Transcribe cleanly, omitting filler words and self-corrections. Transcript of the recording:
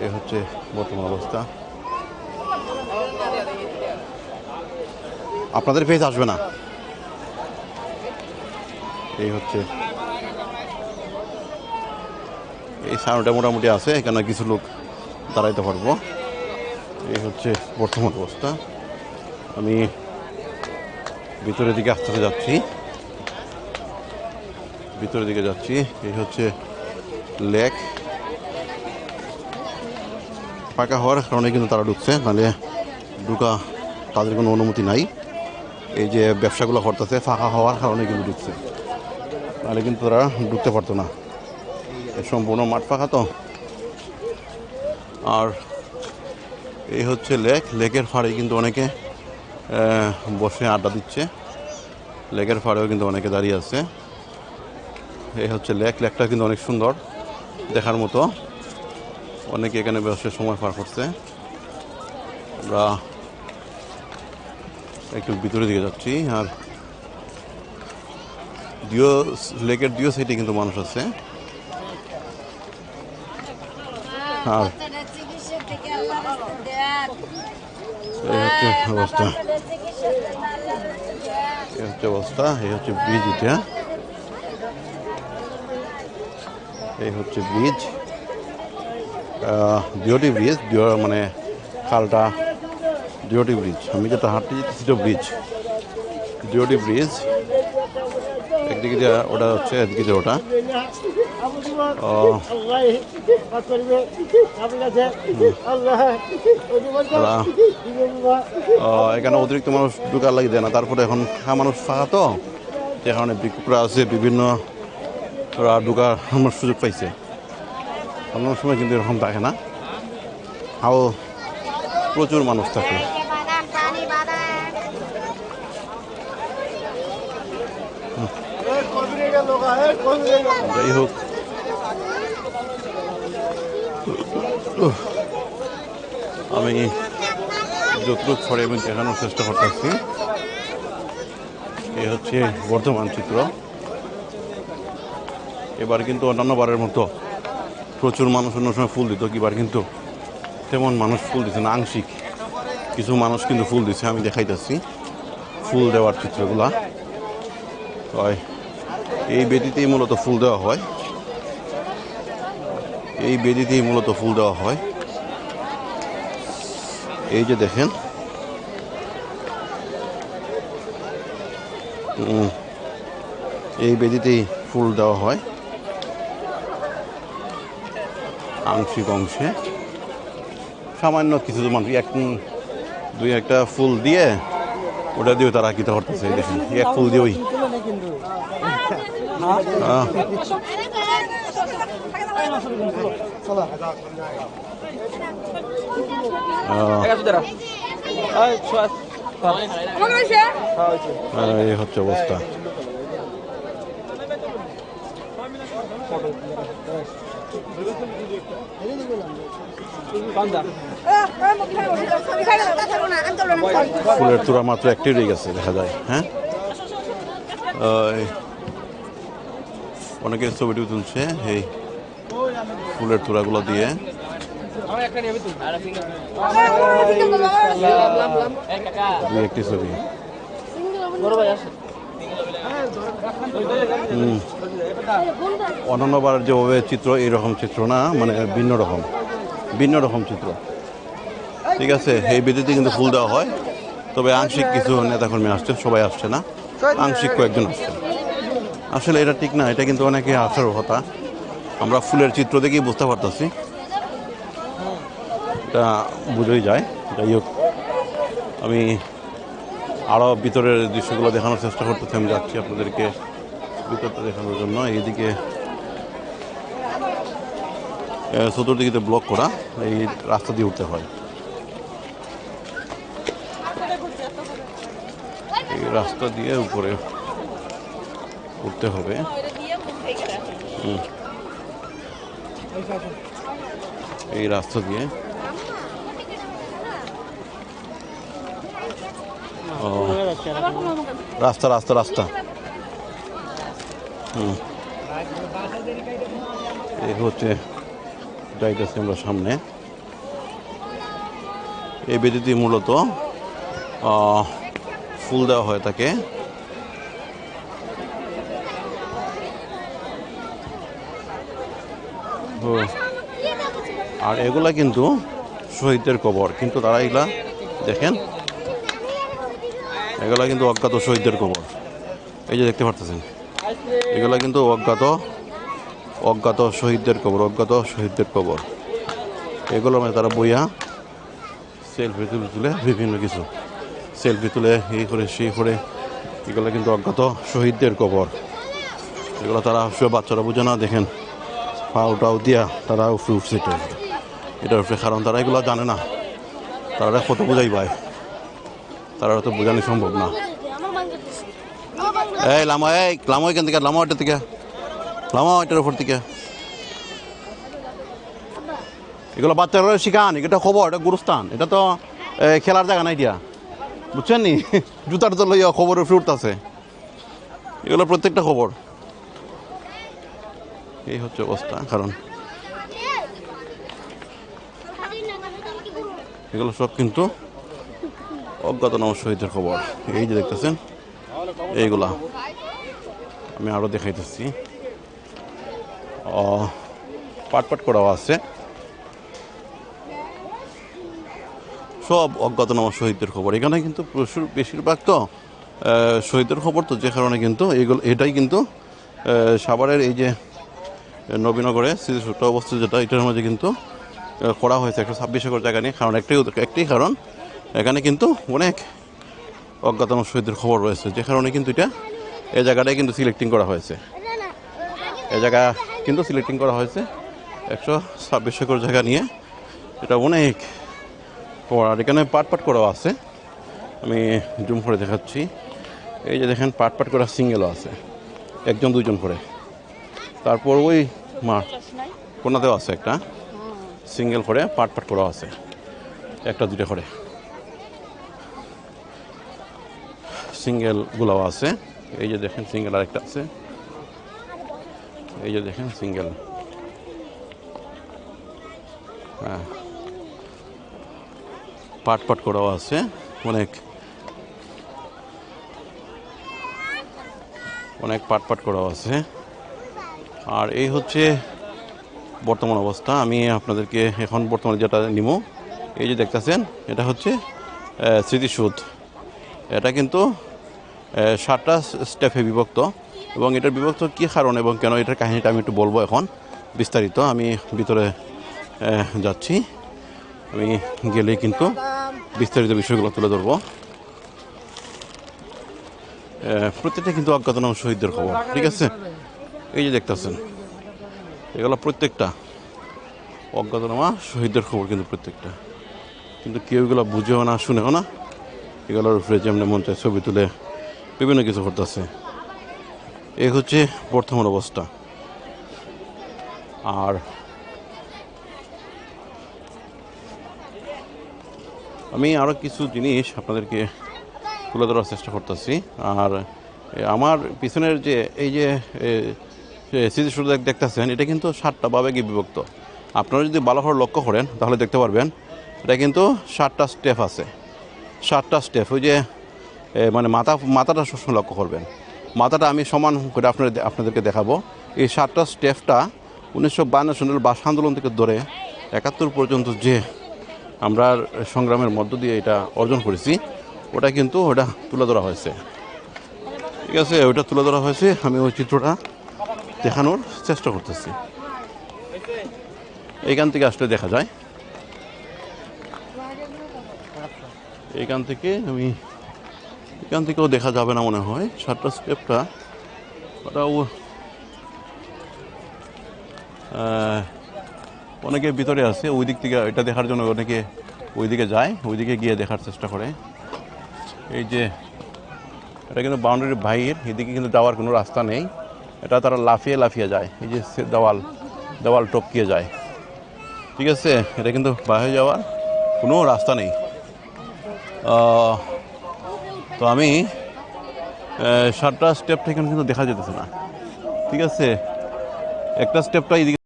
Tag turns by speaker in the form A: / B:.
A: এই হচ্ছে বর্তমান অবস্থা। আপনাদের পেজ আসবে না, এই হচ্ছে এই সাউন্ডটা মোটামুটি আছে, এখানে কিছু লোক দাঁড়াইতে পারবো। এই হচ্ছে বর্তমান অবস্থা। আমি ভিতরের দিকে আস্তে আস্তে যাচ্ছি, ভিতরের দিকে যাচ্ছি। এই হচ্ছে লেক, ফাঁকা হওয়ার কারণে কিন্তু তারা ঢুকছে, নাহলে ঢুকা তাদের কোনো অনুমতি নাই। এই যে ব্যবসাগুলো করতেছে ফাঁকা হওয়ার কারণে কিন্তু ঢুকছে, নাহলে কিন্তু তারা ঢুকতে পারতো না। সম্পূর্ণ মাঠ ফাঁকা তো। আর এই হচ্ছে লেক, লেকের ফাড়ে কিন্তু অনেকে বসে আড্ডা দিচ্ছে, লেকের ফাড়েও কিন্তু অনেকে দাঁড়িয়ে আছে। এই হচ্ছে লেক, লেকটা কিন্তু অনেক সুন্দর দেখার মতো, অনেকে এখানে বসে সময় পার করছে। আমরা একটু ভিতরের দিকে যাচ্ছি, আর লেকের দুই সাইডে কিন্তু মানুষ আছে। আর এই হচ্ছে অবস্থা, এই হচ্ছে অবস্থা। এই হচ্ছে ব্রিজ, এটা এই হচ্ছে ব্রিজ, ডিওটি ব্রিজ, মানে খালটা ডিওটি ব্রিজ। আমি যেটা হাঁটতে যেতেছি সেটা ব্রিজ, ডিওটি ব্রিজ। একদিকে যে ওটা হচ্ছে, একদিকে যে ওটা এখানে অতিরিক্ত মানুষ ঢুকার লাগে দেয় না। তারপরে এখন মানুষ ফাঁকা তো, যে কারণে বিক্ষোভরা আছে, বিভিন্ন ঢুকার আমার সুযোগ পাইছে। অন্য সময় কিন্তু এরকম থাকে না, আও প্রচুর মানুষ থাকে। যাই হোক, আমি যতটুকু ছড়ে এবং দেখানোর চেষ্টা করতেছি। এই হচ্ছে বর্তমান চিত্র। এবার কিন্তু অন্যান্য বারের মতো প্রচুর মানুষ অন্য সময় ফুল দিত, এবার কিন্তু তেমন মানুষ ফুল দিচ্ছে না, আংশিক কিছু মানুষ কিন্তু ফুল দিচ্ছে। আমি দেখাইতেছি ফুল দেওয়ার চিত্রগুলা। এই বেদিতেই মূলত ফুল দেওয়া হয়, এই বেদিতেই মূলত ফুল দেওয়া হয়। এই যে দেখেন, এই বেদিতেই ফুল দেওয়া হয় আংশিক অংশে। সামান্য কিছু মানুষ দুই একটা ফুল দিয়ে ওটা দিয়েও তারা কিতা করতেছে। দেখেন, এক ফুল দিয়ে ওই এই হচ্ছে অবস্থা। ফুলের তোড়া মাত্র একটি রয়ে গেছে দেখা যায়। হ্যাঁ, অনেকে ছবিটি তুলছে এই ফুলের তোড়াগুলো দিয়ে। একটি ছবি অন্যান্যবার যেভাবে চিত্র এইরকম চিত্র না, মানে ভিন্ন রকম চিত্র। ঠিক আছে, এই বেদিতে কিন্তু ফুল দেওয়া হয়, তবে আংশিক কিছু নেতাকর্মী আসছে, সবাই আসছে না, আংশিক কয়েকজন আসছে। আসলে এটা ঠিক না, এটা কিন্তু অনেকে আসার কথা। আমরা ফুলের চিত্র দেখেই বুঝতে পারতেছি, এটা বুঝেই যায়। যাই হোক, আমি আরও ভিতরের দৃশ্যগুলো দেখানোর চেষ্টা করতেছি। আমি যাচ্ছি আপনাদেরকে ভিতরটা দেখানোর জন্য। এইদিকে চতুর্দিকে ব্লক করা, এই রাস্তা দিয়ে উঠতে হয়, এই রাস্তা দিয়ে উপরে উঠতে হবে। এই রাস্তা দিয়ে রাস্তা রাস্তা রাস্তা এই হচ্ছে যাইতেছি আমরা সামনে। এই বেদিতে মূলত ফুল দেওয়া হয় থাকে। আর এগুলা কিন্তু শহীদদের কবর, কিন্তু তারা এগুলা দেখেন, এগুলা কিন্তু অজ্ঞাত শহীদদের কবর। এই যে দেখতে পারতেছেন, এগুলা কিন্তু অজ্ঞাত শহীদদের কবর, অজ্ঞাত শহীদদের কবর। এগুলোর মধ্যে তারা বইয়া সেলফি তুলে বিভিন্ন কিছু সেলফি তুলে এই করে সেই করে। এগুলো কিন্তু অজ্ঞাত শহীদদের কবর। এগুলো তারা বাচ্চারা বুঝে না, দেখেন পাউটাও দিয়া তারা উপরে উঠছে এটার উপরে, কারণ তারা এগুলো জানে না। তারা কত বোঝাই পায়, তারা তো বোঝানো সম্ভব না। এই লামা এখান থেকে, লামা ওইটার থেকে, লামা ওইটার উপর থেকে। এগুলো বাচ্চারা শিখান, এটা খবর, এটা গুরুস্থান, এটা তো খেলার জায়গা নাই দিয়া, বুঝছেন নি? জুতার তো লইয়া খবরের উপরে উঠতেছে, এগুলো প্রত্যেকটা খবর। এই হচ্ছে অবস্থা, কারণ এগুলো সব কিন্তু অজ্ঞাতনামা শহীদের খবর। এই যে দেখতেছেন এইগুলা, আমি আরও দেখাইতেছি, পাট করাও আছে, সব অজ্ঞাতনামা শহীদদের খবর। এখানে কিন্তু বেশিরভাগ তো শহীদের খবর, তো যে কারণে কিন্তু এটাই কিন্তু সাভারের এই যে নবীনগরে স্মৃতিসৌধ অবস্থিত, যেটা এটার মধ্যে কিন্তু করা হয়েছে 126 একর জায়গা নিয়ে। কারণ একটাই কারণ, এখানে কিন্তু অনেক অজ্ঞাতনামা শহীদের খবর রয়েছে, যে কারণে কিন্তু এই জায়গাটাই কিন্তু সিলেক্টিং করা হয়েছে। এই জায়গা কিন্তু সিলেক্টিং করা হয়েছে 126 একর জায়গা নিয়ে। এটা অনেক খবর। আর এখানে পাট করাও আছে, আমি জুম করে দেখাচ্ছি। এই যে দেখেন পাট করা সিঙ্গেলও আছে, 1-2 করে। তারপর ওই কোনাতেও আছে একটা সিঙ্গেল করে পাট করা আছে, 1-2 করে সিঙ্গেলগুলোও আছে। এই যে দেখেন সিঙ্গেল আরেকটা আছে, এই যে দেখেন সিঙ্গেল। হ্যাঁ, পাট করাও আছে অনেক পাট করাও আছে। আর এই হচ্ছে বর্তমান অবস্থা। আমি আপনাদেরকে এখন বর্তমানে যেটা নিব, এই যে দেখতেছেন, এটা হচ্ছে স্মৃতিসৌধ। এটা কিন্তু 7টা স্টেপে বিভক্ত, এবং এটার বিভক্ত কী কারণ এবং কেন, এটার কাহিনিটা আমি একটু বলবো এখন বিস্তারিত। আমি ভিতরে যাচ্ছি, আমি গেলেই কিন্তু বিস্তারিত বিষয়গুলো তুলে ধরবো। প্রত্যেকটা কিন্তু অজ্ঞাতনামা শহীদদের খবর, ঠিক আছে? এই যে দেখতেছেন, এগুলো প্রত্যেকটা অজ্ঞাতনামা শহীদদের খবর, কিন্তু প্রত্যেকটা, কিন্তু কেউ এগুলো বুঝেও না, শুনেও না। এগুলোর উপরে যেমন মন চায় ছবি তুলে বিভিন্ন কিছু করতেছে। এই হচ্ছে বর্তমান অবস্থা। আর আমি আরও কিছু জিনিস আপনাদেরকে তুলে ধরার চেষ্টা করতেছি। আর আমার পিছনের যে এই যে স্মৃতিসৌধ দেখতেছেন, এটা কিন্তু 7টা ভাগে বিভক্ত। আপনারা যদি ভালো করে লক্ষ্য করেন তাহলে দেখতে পারবেন, এটা কিন্তু 7টা স্টেপ আছে, 7টা স্টেপ। ওই যে মানে মাথাটা সবসময় লক্ষ্য করবেন, মাথাটা আমি সমান করে আপনাদেরকে দেখাবো। এই 7টা স্টেপটা 1952 সালের ভাষা আন্দোলন থেকে ধরে 71 পর্যন্ত যে আমরা সংগ্রামের মধ্য দিয়ে এটা অর্জন করেছি, ওটা কিন্তু ওটা তুলে ধরা হয়েছে, ঠিক আছে? ওটা তুলে ধরা হয়েছে, আমি ওই চিত্রটা দেখানোর চেষ্টা করতেছি। এইখান থেকে আসলে দেখা যায়, এইখান থেকেও দেখা যাবে না মনে হয়। 7টা স্টেপটা ওটাও অনেকে ভিতরে আছে, ওই দিক থেকে এটা দেখার জন্য অনেকে ওইদিকে যায়, ওইদিকে গিয়ে দেখার চেষ্টা করে। এই যে এটা কিন্তু বাউন্ডারির বাইরে, এদিকে কিন্তু যাওয়ার কোনো রাস্তা নেই, এটা তারা লাফিয়ে যায়। এই যে দেওয়াল টপকিয়ে যায়, ঠিক আছে? এটা কিন্তু বাইরে যাওয়ার কোনো রাস্তা নেই। তো আমি 7টা স্টেপটা এখানে কিন্তু দেখা যেতেছে না, ঠিক আছে? একটা স্টেপটা এদিকে